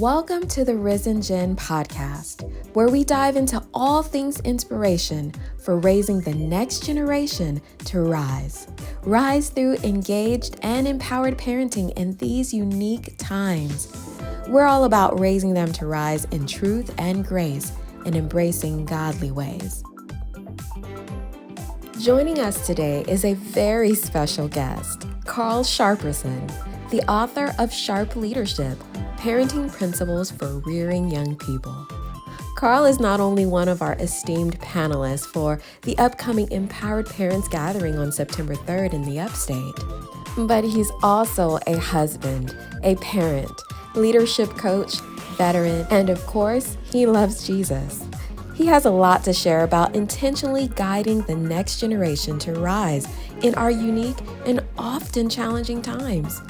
Welcome to the RiZN Gen Podcast, where we dive into all things inspiration for raising the next generation to rise. Rise through engaged and empowered parenting in these unique times. We're all about raising them to rise in truth and grace and embracing godly ways. Joining us today is a very special guest, Sharperson, the author of Sharp Leadership, Parenting Principles for Rearing Young People. Carl is not only one of our esteemed panelists for the upcoming Empowered Parents Gathering on September 3rd in the Upstate, but he's also a husband, a parent, leadership coach, veteran, and of course, he loves Jesus. He has a lot to share about intentionally guiding the next generation to rise in our unique and often challenging times.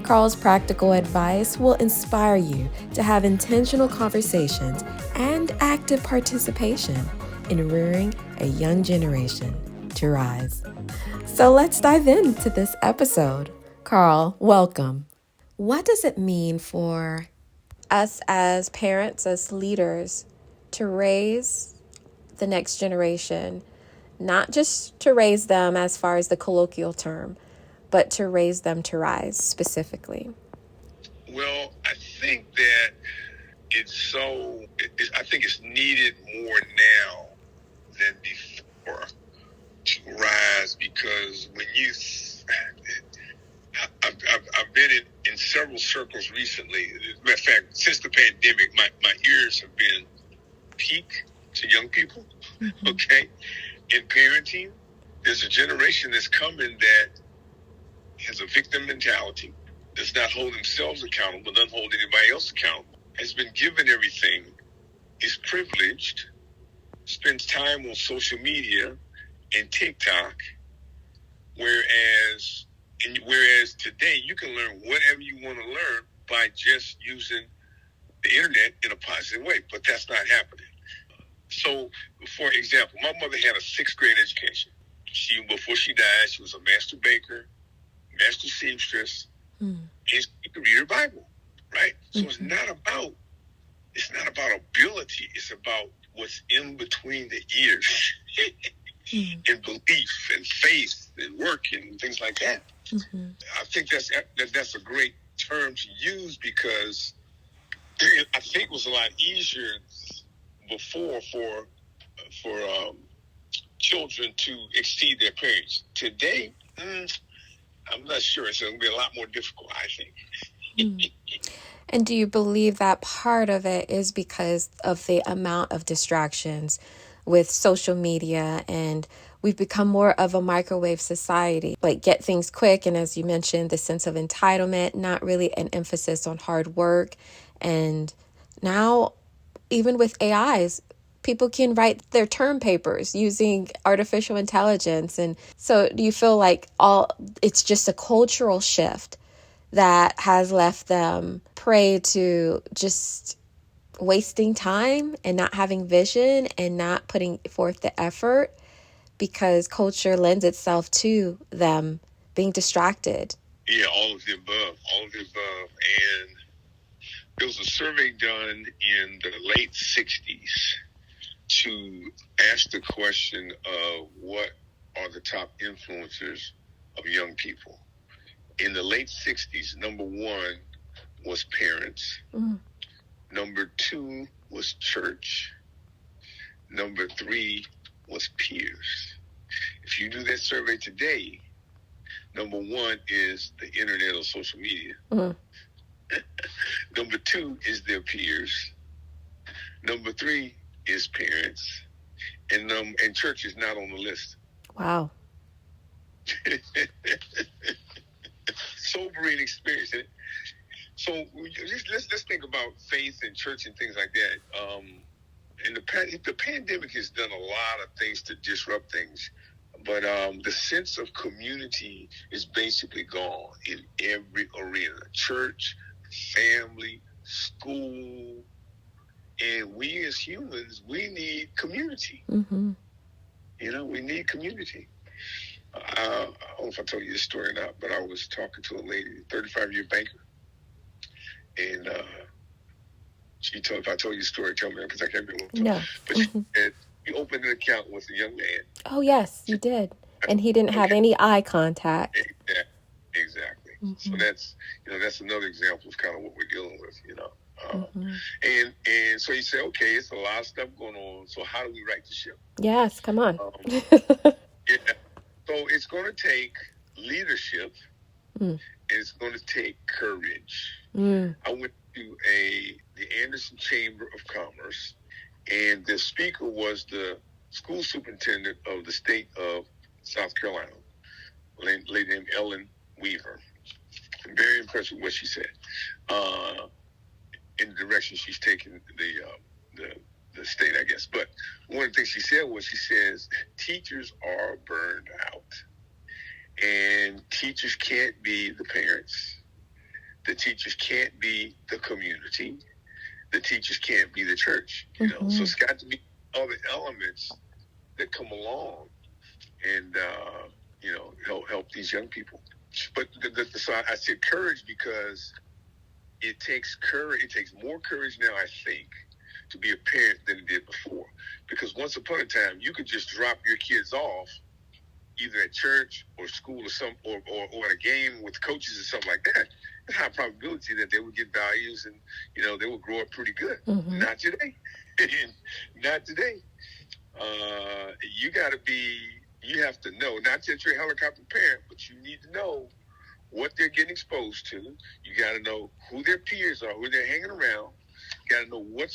Carl's practical advice will inspire you to have intentional conversations and active participation in rearing a young generation to rise. So let's dive into this episode. Carl, welcome. What does it mean for us as parents, as leaders, to raise the next generation, not just to raise them as far as the colloquial term, but to raise them to rise specifically? Well, I think that I think it's needed more now than before to rise, because when I've been in several circles recently. As a matter of fact, since the pandemic, my ears have been peaked to young people, okay? In parenting, there's a generation that's coming that has a victim mentality, does not hold themselves accountable, doesn't hold anybody else accountable, has been given everything, is privileged, spends time on social media and TikTok, whereas today you can learn whatever you want to learn by just using the internet in a positive way, but that's not happening. So, for example, my mother had a 6th grade education. Before she died, she was a master baker, master seamstress, and she could read her Bible, right? So it's not about ability. It's about what's in between the ears, and belief and faith and work and things like that. I think that's a great term to use, because I think it was a lot easier before for children to exceed their parents. Today, I'm not sure. It's going to be a lot more difficult, I think. And do you believe that part of it is because of the amount of distractions with social media, and we've become more of a microwave society, like get things quick, and as you mentioned, the sense of entitlement, not really an emphasis on hard work. And now, even with AIs, people can write their term papers using artificial intelligence. And so do you feel like it's just a cultural shift that has left them prey to just wasting time and not having vision and not putting forth the effort, because culture lends itself to them being distracted? Yeah, all of the above. And there was a survey done in the late 60s to ask the question of what are the top influencers of young people. In the late 60s, number 1 was parents. Number 2 was church. Number 3 was peers. If you do that survey today, number 1 is the internet or social media. Number 2 is their peers. Number 3 is parents. And church is not on the list. Wow. Sobering experience. So let's think about faith and church and things like that. And the pandemic has done a lot of things to disrupt things, but the sense of community is basically gone in every arena: church, family, school. And we as humans, we need community. We need community. I don't know if I told you this story or not, but I was talking to a lady, 35-year banker, and she told, if I told you the story, tell me, because I can't remember. No. But she said, you opened an account with a young man. Oh, yes, you did. And he didn't have any eye contact. Exactly. So that's another example of kind of what we're dealing with, And so you say, okay, it's a lot of stuff going on. So how do we right the ship? Yes, come on. So it's going to take leadership. And it's going to take courage. I went to the Anderson Chamber of Commerce, and the speaker was the school superintendent of the state of South Carolina, a lady named Ellen Weaver. I'm very impressed with what she said in the direction she's taken the state, I guess. But one of the things she said was, she says, teachers are burned out. And teachers can't be the parents. The teachers can't be the community. The teachers can't be the church. So it's got to be other elements that come along and help these young people. But so I said courage because it takes courage. It takes more courage now, I think, to be a parent than it did before. Because once upon a time, you could just drop your kids off either at church or school or at a game with coaches or something like that. There's a high probability that they would get values and, they would grow up pretty good. Not today. Not today. You have to know, not that you're a helicopter parent, but you need to know what they're getting exposed to. You got to know who their peers are, who they're hanging around. You got to know what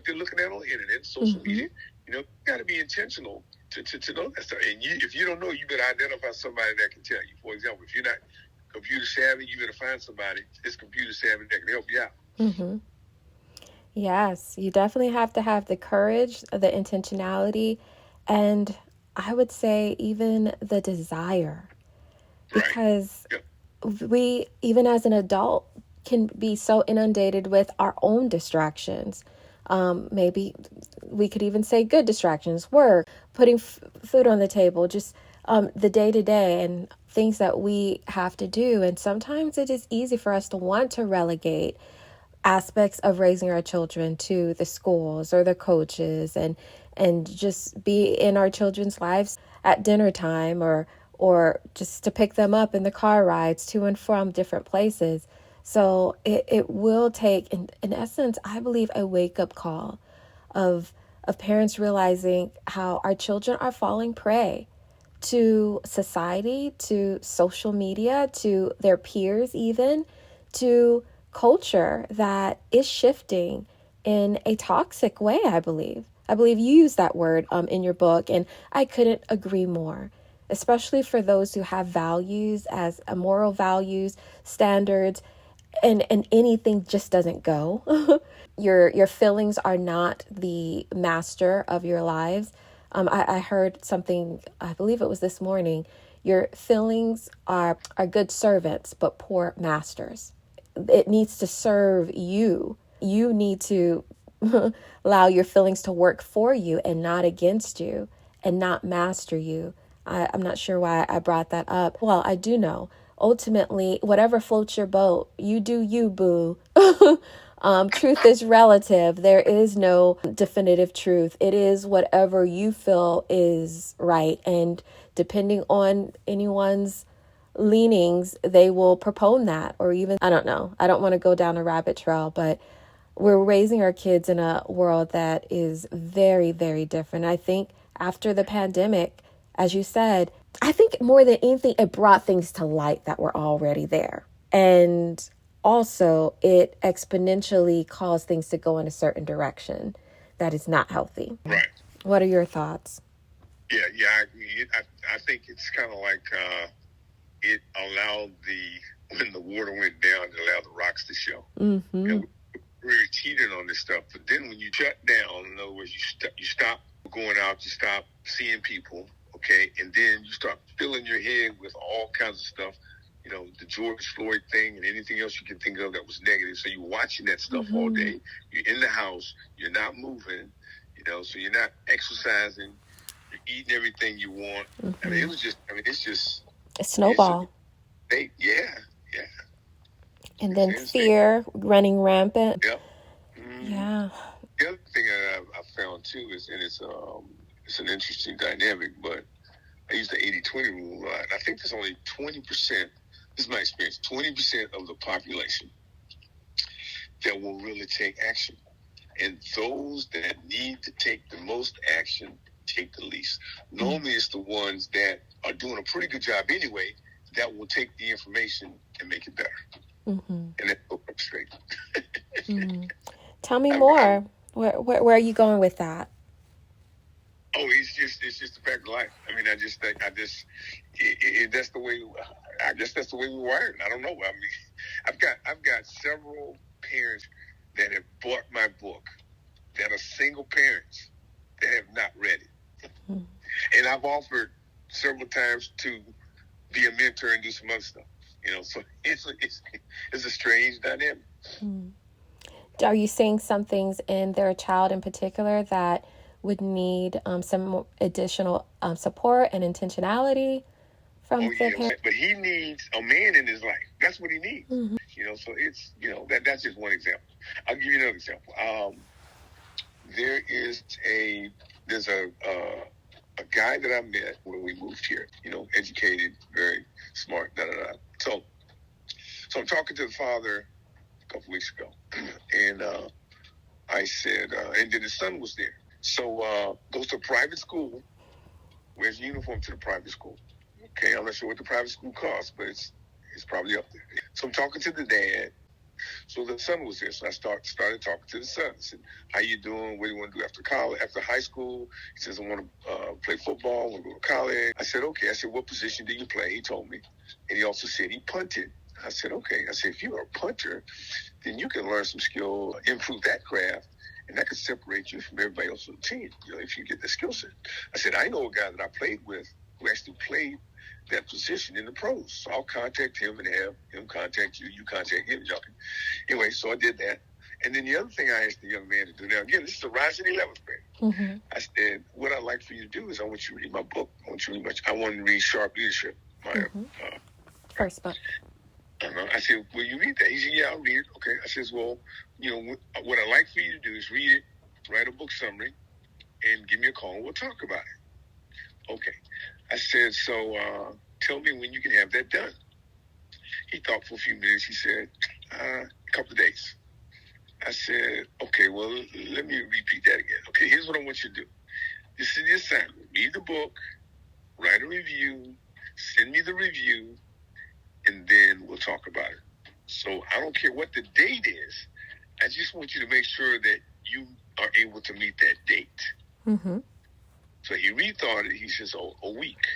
they're looking at on the internet, social media. You got to be intentional to know that stuff. And if you don't know, you better identify somebody that can tell you. For example, if you're not computer savvy, you better find somebody that's computer savvy that can help you out. Yes, you definitely have to have the courage, the intentionality, and I would say even the desire. Because we, even as an adult, can be so inundated with our own distractions. Maybe we could even say good distractions, work, putting food on the table, just the day-to-day and things that we have to do. And sometimes it is easy for us to want to relegate aspects of raising our children to the schools or the coaches and just be in our children's lives at dinner time or just to pick them up in the car rides to and from different places. So it will take, in essence, I believe, a wake-up call of parents realizing how our children are falling prey to society, to social media, to their peers even, to culture that is shifting in a toxic way, I believe. I believe you used that word in your book, and I couldn't agree more, especially for those who have values as moral values, standards, and anything just doesn't go. Your feelings are not the master of your lives. I heard something, I believe it was this morning, your feelings are good servants, but poor masters. It needs to serve you. You need to allow your feelings to work for you and not against you and not master you. I'm not sure why I brought that up. Well, I do know. Ultimately, whatever floats your boat, you do you, boo. Truth is relative. There is no definitive truth. It is whatever you feel is right. And depending on anyone's leanings, they will propone that, or even, I don't know. I don't want to go down a rabbit trail, but we're raising our kids in a world that is very, very different. I think after the pandemic, as you said, I think more than anything, it brought things to light that were already there. And also, it exponentially caused things to go in a certain direction that is not healthy. Right. What are your thoughts? Yeah, I think it's kind of like it allowed when the water went down, it allowed the rocks to show. And we're cheating on this stuff. But then when you shut down, in other words, you stop going out, you stop seeing people, okay, and then you start filling your head with all kinds of stuff, the George Floyd thing and anything else you can think of that was negative. So you're watching that stuff all day. You're in the house. You're not moving, so you're not exercising. You're eating everything you want. I mean, it's just a snowball. Yeah. And then fear running rampant. Yep. Yeah. The other thing that I found too is, and it's an interesting dynamic, but I use the 80-20 rule a lot. I think there's only 20%, this is my experience, 20% of the population that will really take action. And those that need to take the most action take the least. Normally it's the ones that are doing a pretty good job anyway that will take the information and make it better. And that's straight. Tell me more. Where are you going with that? Oh, it's just the fact of life. I mean, that's the way. I guess that's the way we're wired. I don't know. I mean, I've got several parents that have bought my book that are single parents that have not read it, and I've offered several times to be a mentor and do some other stuff. So it's a strange dynamic. Are you seeing some things in their child in particular that would need some additional support and intentionality from their parents? But he needs a man in his life. That's what he needs. So it's that's just one example. I'll give you another example. There's a guy that I met when we moved here. Educated, very smart. So I'm talking to the father a couple weeks ago, and I said, and then his son was there. So goes to a private school, wears a uniform to the private school. Okay, I'm not sure what the private school costs, but it's probably up there. So I'm talking to the dad. So the son was there. So I started talking to the son. I said, how you doing? What do you want to do after college, after high school? He says, I want to play football. I want to go to college. I said, okay. I said, what position do you play? He told me. And he also said he punted. I said, okay. I said, if you're a punter, then you can learn some skill, improve that craft, and that could separate you from everybody else on the team, if you get the skill set. I said, I know a guy that I played with who actually played that position in the pros. So I'll contact him and have him contact you. You contact him. Anyway, so I did that. And then the other thing I asked the young man to do, now again, this is a RiZN 11th grade. I said, what I'd like for you to do is I want you to read my book. I want to read Sharp Leadership, my first book. I said, will you read that? He said, yeah, I'll read it. Okay. I says, well, what I'd like for you to do is read it, write a book summary, and give me a call and we'll talk about it. Okay. I said, so tell me when you can have that done. He thought for a few minutes. He said, a couple of days. I said, okay, well, let me repeat that again. Okay, here's what I want you to do. This is the assignment. Read the book, write a review, send me the review, and then we'll talk about it. So I don't care what the date is. I just want you to make sure that you are able to meet that date. So he rethought it. He says, a week.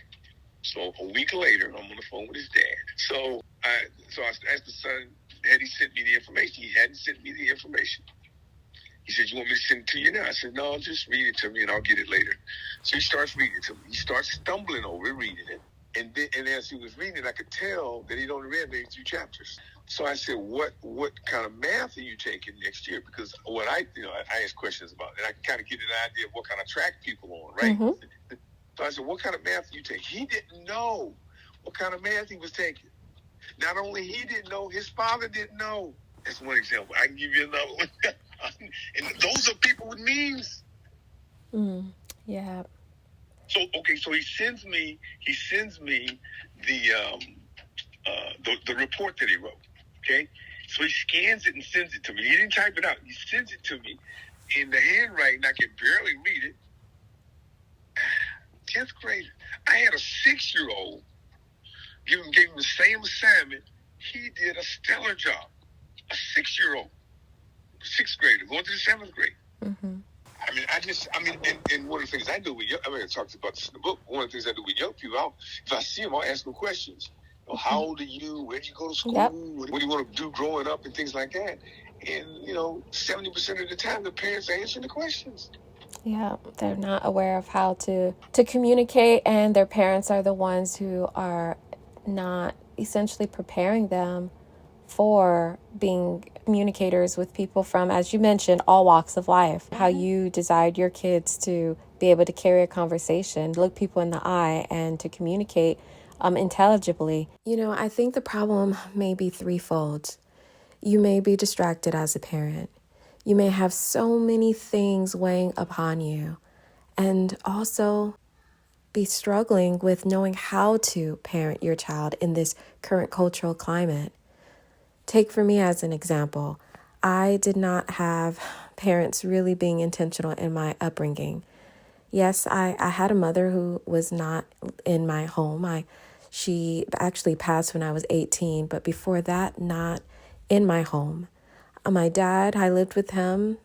So a week later, I'm on the phone with his dad. So I asked the son, had he sent me the information? He hadn't sent me the information. He said, you want me to send it to you now? I said, no, just read it to me and I'll get it later. So he starts reading it to me. He starts stumbling over it, reading it. And as he was reading it, I could tell that he'd only read maybe 2 chapters. So I said, what kind of math are you taking next year? Because what I ask questions about, and I can kind of get an idea of what kind of track people on, right? So I said, what kind of math do you take? He didn't know what kind of math he was taking. Not only he didn't know, his father didn't know. That's one example. I can give you another one. And those are people with means. Yeah. So he sends me the report that he wrote. Okay, so he scans it and sends it to me. He didn't type it out. He sends it to me in the handwriting. I can barely read it. 10th grader. I had a 6-year-old. Gave him the same assignment. He did a stellar job. A 6-year-old, 6th grader, going to the 7th grade. And one of the things I do with I talked about this in the book. One of the things I do with young people, if I see them, I'll ask them questions. How old are you? Where did you go to school? Yep. What do you want to do growing up and things like that? And, 70% of the time, the parents are answering the questions. Yeah, they're not aware of how to communicate, and their parents are the ones who are not essentially preparing them for being communicators with people from, as you mentioned, all walks of life. How you desired your kids to be able to carry a conversation, look people in the eye, and to communicate intelligibly. I think the problem may be threefold. You may be distracted as a parent. You may have so many things weighing upon you, and also be struggling with knowing how to parent your child in this current cultural climate. Take for me as an example, I did not have parents really being intentional in my upbringing. Yes, I had a mother who was not in my home. She actually passed when I was 18, but before that, not in my home. My dad, I lived with him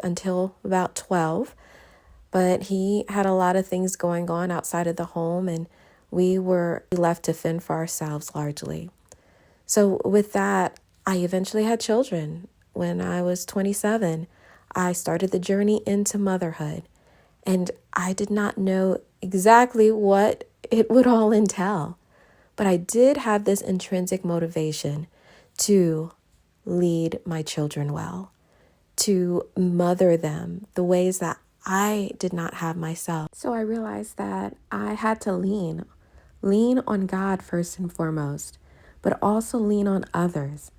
until about 12, but he had a lot of things going on outside of the home, and we were left to fend for ourselves largely. So with that, I eventually had children. When I was 27, I started the journey into motherhood, and I did not know exactly what it would all entail. But I did have this intrinsic motivation to lead my children well, to mother them the ways that I did not have myself. So I realized that I had to lean on God first and foremost, but also lean on others,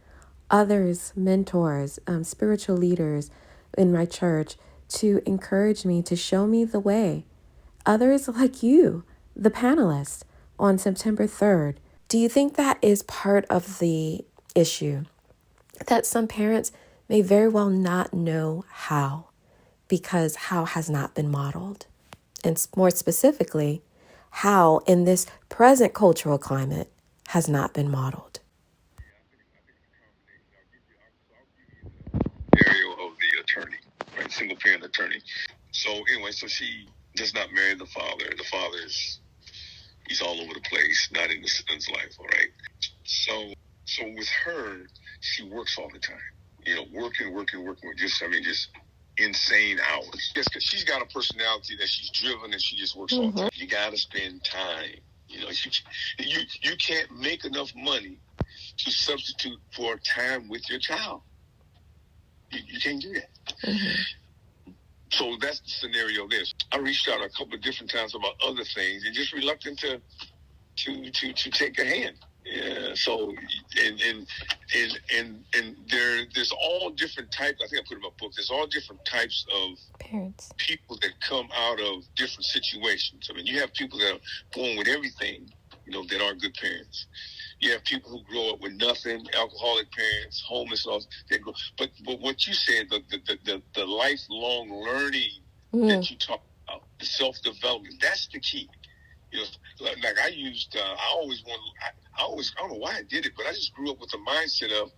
mentors, spiritual leaders in my church to encourage me, to show me the way. Others like you, the panelists on September 3rd. Do you think that is part of the issue? That some parents may very well not know how, because how has not been modeled. And more specifically, how in this present cultural climate has not been modeled. Scenario of the attorney, right? Single parent attorney. So anyway, so she does not marry the father. The father he's all over the place, not in the son's life, all right? So with her, she works all the time. Working with just insane hours. Yes, because she's got a personality that she's driven and she just works all the time. You got to spend time. You can't make enough money to substitute for time with your child. You can't do that. Mm-hmm. So that's the scenario there. I reached out a couple of different times about other things and just reluctant to take a hand. Yeah. So and there's all different types. I think I put in my book. There's all different types of parents, people that come out of different situations. I mean, you have people that are born with everything, that are good parents. You have people who grow up with nothing, alcoholic parents, homeless, but what you said, the lifelong learning that you talk about, the self-development, that's the key. Like I used, I don't know why I did it, but I just grew up with the mindset of,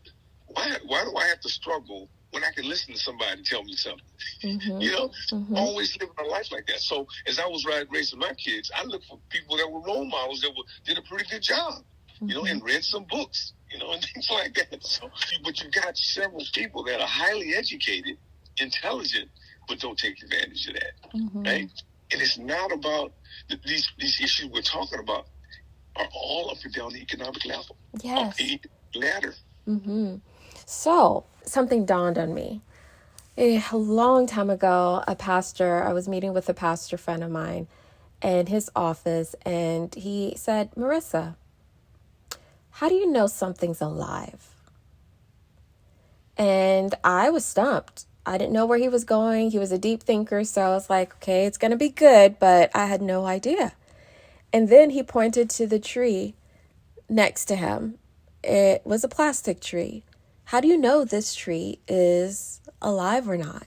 why do I have to struggle when I can listen to somebody tell me something? Mm-hmm. Always living a life like that. So as I was raising my kids, I looked for people that were role models that did a pretty good job, and read some books, and things like that. So, but you got several people that are highly educated, intelligent, but don't take advantage of that, right? And it's not about these issues we're talking about are all up and down the economic level. Yes. Up the ladder. Mm-hmm. So something dawned on me. A long time ago, I was meeting with a pastor friend of mine in his office, and he said, Marissa, how do you know something's alive? And I was stumped. I didn't know where he was going. He was a deep thinker, so I was like, okay, it's going to be good, but I had no idea. And then he pointed to the tree next to him. It was a plastic tree. How do you know this tree is alive or not?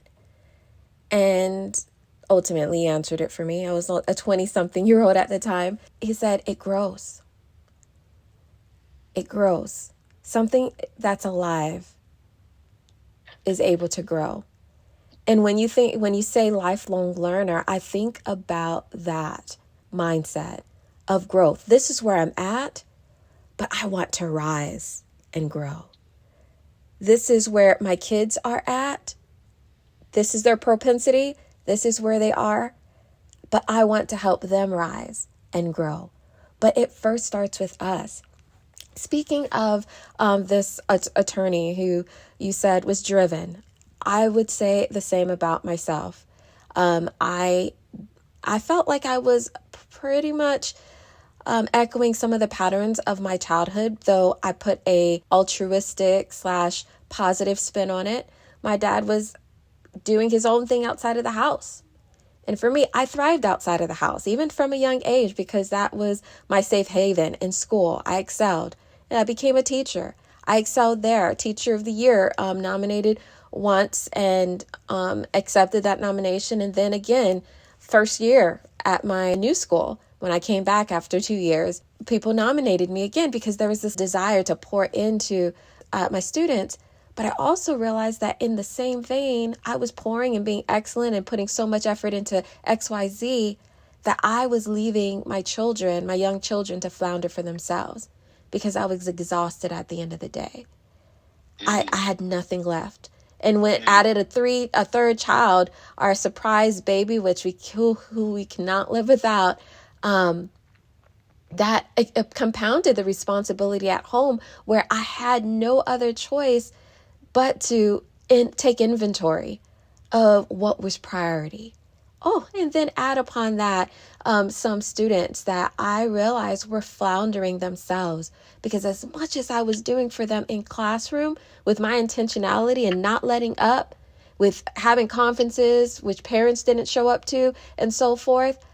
And ultimately he answered it for me. I was a 20-something-year-old at the time. He said, it grows. It grows. Something that's alive is able to grow. And when you say lifelong learner, I think about that mindset of growth. This is where I'm at, but I want to rise and grow. This is where my kids are at. This is their propensity. This is where they are, but I want to help them rise and grow. But it first starts with us. Speaking of this attorney who you said was driven, I would say the same about myself. I felt like I was pretty much echoing some of the patterns of my childhood, though I put a altruistic / positive spin on it. My dad was doing his own thing outside of the house. And for me, I thrived outside of the house, even from a young age, because that was my safe haven in school. I excelled, and I became a teacher. I excelled there. Teacher of the Year, nominated once and accepted that nomination. And then again, first year at my new school, when I came back after 2 years, people nominated me again because there was this desire to pour into my students. But I also realized that in the same vein, I was pouring and being excellent and putting so much effort into XYZ that I was leaving my children, my young children, to flounder for themselves because I was exhausted at the end of the day. I had nothing left. And when added a third child, our surprise baby, which who we cannot live without, that it compounded the responsibility at home where I had no other choice but to take inventory of what was priority. Oh, and then add upon that some students that I realized were floundering themselves because as much as I was doing for them in classroom with my intentionality and not letting up, with having conferences which parents didn't show up to and so forth,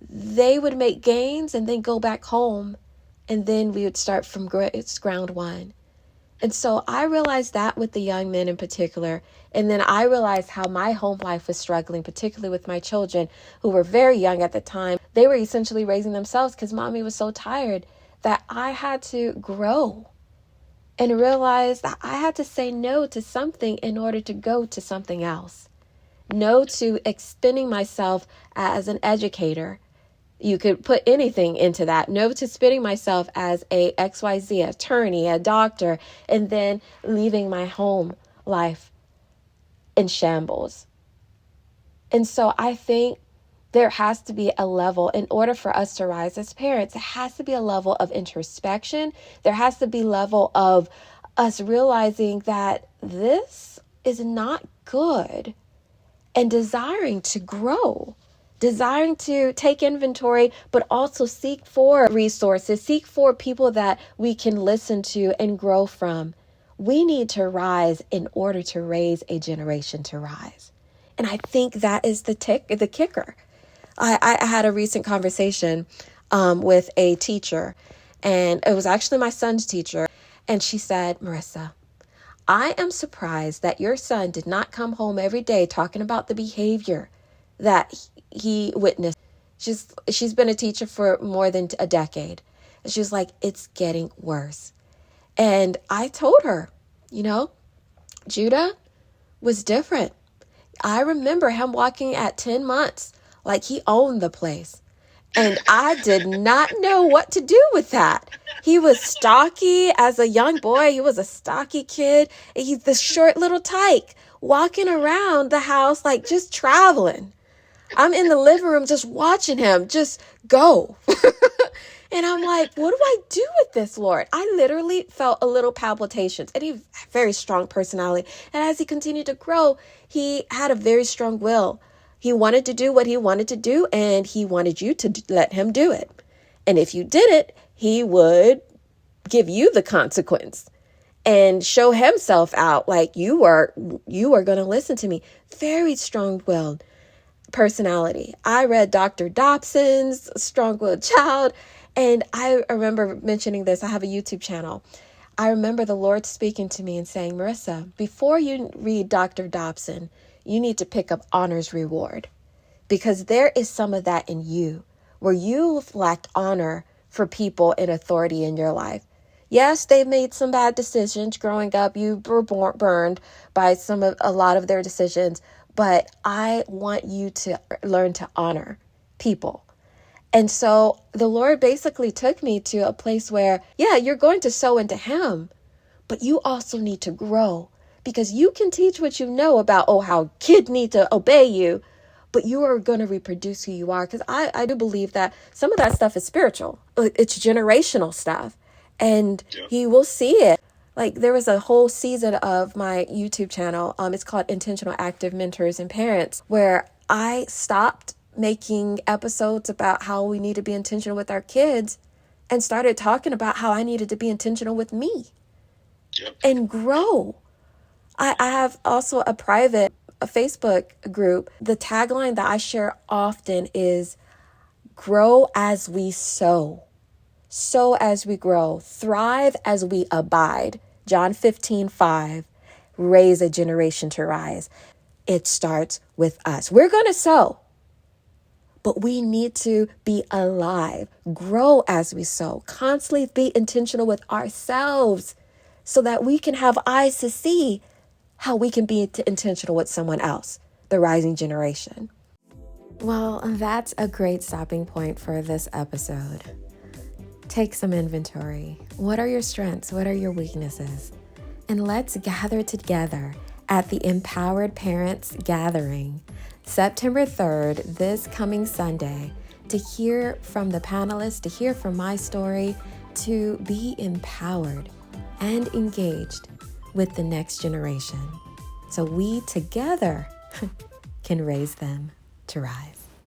they would make gains and then go back home. And then we would start from ground one. And so I realized that with the young men in particular. And then I realized how my home life was struggling, particularly with my children who were very young at the time. They were essentially raising themselves because mommy was so tired that I had to grow and realize that I had to say no to something in order to go to something else. No to expending myself as an educator. You could put anything into that. No to spending myself as a XYZ attorney, a doctor, and then leaving my home life in shambles. And so I think there has to be a level in order for us to rise as parents. There has to be a level of introspection. There has to be a level of us realizing that this is not good and desiring to grow. Desiring to take inventory, but also seek for resources, seek for people that we can listen to and grow from. We need to rise in order to raise a generation to rise. And I think that is the kicker. I had a recent conversation with a teacher, and it was actually my son's teacher. And she said, Marissa, I am surprised that your son did not come home every day talking about the behavior that he witnessed. She's been a teacher for more than a decade. And she was like, it's getting worse. And I told her, Judah was different. I remember him walking at 10 months like he owned the place. And I did not know what to do with that. He was stocky as a young boy. He was a stocky kid. He's the short little tyke walking around the house like just traveling. I'm in the living room just watching him just go. And I'm like, what do I do with this, Lord? I literally felt a little palpitations. And he had a very strong personality. And as he continued to grow, he had a very strong will. He wanted to do what he wanted to do, and he wanted you to let him do it. And if you did it, he would give you the consequence and show himself out like you are going to listen to me. Very strong-willed personality. I read Dr. Dobson's Strong-Willed Child, and I remember mentioning this. I have a YouTube channel. I remember the Lord speaking to me and saying, Marissa, before you read Dr. Dobson, you need to pick up Honor's Reward, because there is some of that in you where you've lacked honor for people in authority in your life. Yes, they've made some bad decisions growing up. You were burned by a lot of their decisions. But I want you to learn to honor people. And so the Lord basically took me to a place where, yeah, you're going to sow into him, but you also need to grow, because you can teach what you know about, how kids need to obey you, but you are going to reproduce who you are. Because I do believe that some of that stuff is spiritual. It's generational stuff, and you will see it. Like, there was a whole season of my YouTube channel. It's called Intentional Active Mentors and Parents, where I stopped making episodes about how we need to be intentional with our kids and started talking about how I needed to be intentional with me and grow. I have also a private a Facebook group, the tagline that I share often is grow as we sow. Sow as we grow. Thrive as we abide. John 15:5. Raise a generation to rise. It starts with us. We're going to sow, but we need to be alive. Grow as we sow. Constantly be intentional with ourselves so that we can have eyes to see how we can be intentional with someone else, the rising generation. Well, that's a great stopping point for this episode. Take some inventory. What are your strengths? What are your weaknesses? And let's gather together at the Empowered Parents Gathering, September 3rd, this coming Sunday, to hear from the panelists, to hear from my story, to be empowered and engaged with the next generation, so we together can raise them to rise.